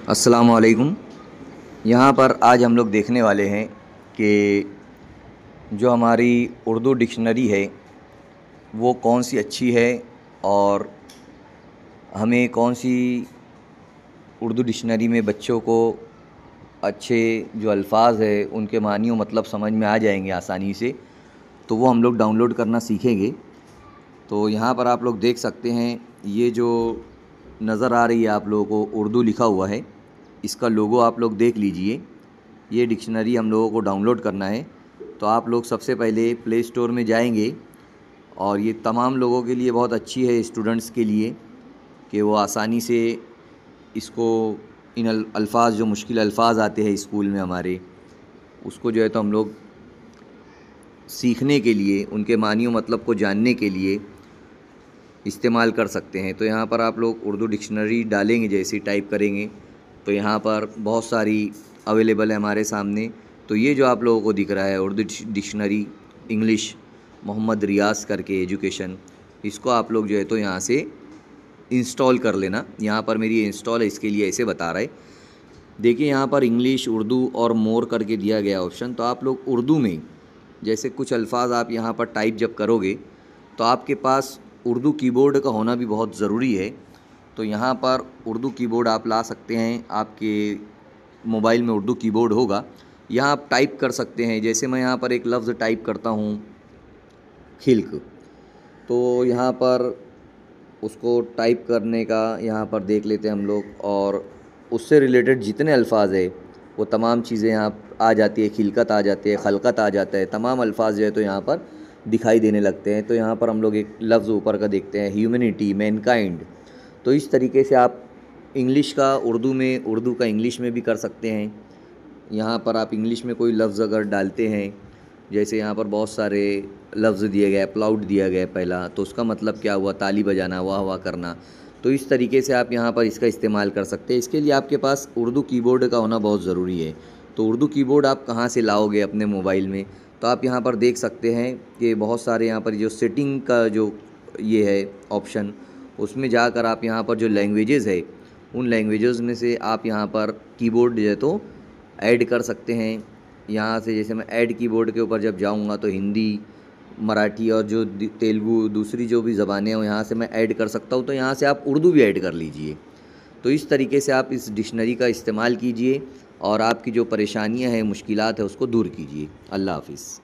अस्सलामु अलैकुम। यहाँ पर आज हम लोग देखने वाले हैं कि जो हमारी उर्दू डिक्शनरी है वो कौन सी अच्छी है और हमें कौन सी उर्दू डिक्शनरी में बच्चों को अच्छे जो अल्फाज है उनके मानी व मतलब समझ में आ जाएंगे आसानी से, तो वो हम लोग डाउनलोड करना सीखेंगे। तो यहाँ पर आप लोग देख सकते हैं, ये जो नज़र आ रही है आप लोगों को उर्दू लिखा हुआ है, इसका लोगो आप लोग देख लीजिए। ये डिक्शनरी हम लोगों को डाउनलोड करना है। तो आप लोग सबसे पहले प्ले स्टोर में जाएंगे और ये तमाम लोगों के लिए बहुत अच्छी है, स्टूडेंट्स के लिए, कि वो आसानी से इसको इन अल्फ़ाज़ जो मुश्किल अल्फ़ाज़ आते हैं स्कूल में हमारे, उसको जो है तो हम लोग सीखने के लिए, उनके मानी व मतलब को जानने के लिए इस्तेमाल कर सकते हैं। तो यहाँ पर आप लोग उर्दू डिक्शनरी डालेंगे, जैसे टाइप करेंगे तो यहाँ पर बहुत सारी अवेलेबल है हमारे सामने। तो ये जो आप लोगों को दिख रहा है उर्दू डिक्शनरी इंग्लिश मोहम्मद रियाज़ करके एजुकेशन, इसको आप लोग जो है तो यहाँ से इंस्टॉल कर लेना। यहाँ पर मेरी इंस्टॉल है, इसके लिए ऐसे बता रहा है। देखिए यहाँ पर इंग्लिश, उर्दू और मोर करके दिया गया ऑप्शन। तो आप लोग उर्दू में जैसे कुछ अल्फ़ाज आप यहाँ पर टाइप जब करोगे तो आपके पास उर्दू कीबोर्ड का होना भी बहुत ज़रूरी है। तो यहाँ पर उर्दू कीबोर्ड आप ला सकते हैं, आपके मोबाइल में उर्दू कीबोर्ड होगा, यहाँ आप टाइप कर सकते हैं। जैसे मैं यहाँ पर एक लफ्ज़ टाइप करता हूँ खिल्क, तो यहाँ पर उसको टाइप करने का यहाँ पर देख लेते हैं हम लोग, और उससे रिलेटेड जितने अल्फ़ाज है वो तमाम चीज़ें यहाँ आ जाती है। खिलकत आ जाती है, खलकत आ जाता है, तमाम अल्फ़ाज जो है तो यहाँ पर दिखाई देने लगते हैं। तो यहाँ पर हम लोग एक लफ्ज़ ऊपर का देखते हैं, ह्यूमैनिटी, मैनकाइंड। तो इस तरीके से आप इंग्लिश का उर्दू में, उर्दू का इंग्लिश में भी कर सकते हैं। यहाँ पर आप इंग्लिश में कोई लफ्ज़ अगर डालते हैं, जैसे यहाँ पर बहुत सारे लफ्ज़ दिए गए, अप्लाउड दिया गया पहला, तो उसका मतलब क्या हुआ, ताली बजाना, वाह वाह करना। तो इस तरीके से आप यहाँ पर इसका इस्तेमाल कर सकते हैं। इसके लिए आपके पास उर्दू कीबोर्ड का होना बहुत ज़रूरी है। तो उर्दू कीबोर्ड आप कहाँ से लाओगे अपने मोबाइल में, तो आप यहाँ पर देख सकते हैं कि बहुत सारे यहाँ पर जो सेटिंग का जो ये है ऑप्शन, उसमें जाकर आप यहाँ पर जो लैंग्वेजेज़ है उन लैंग्वेजेज़ में से आप यहाँ पर कीबोर्ड जो है तो ऐड कर सकते हैं। यहाँ से जैसे मैं ऐड कीबोर्ड के ऊपर जब जाऊँगा तो हिंदी, मराठी और जो तेलुगु, दूसरी जो भी ज़बानें हैं वो यहाँ से मैं ऐड कर सकता हूँ। तो यहाँ से आप उर्दू भी ऐड कर लीजिए। तो इस तरीके से आप इस डिक्शनरी का इस्तेमाल कीजिए और आपकी जो परेशानियाँ हैं, मुश्किलात है, उसको दूर कीजिए। अल्लाह हाफ़िज़।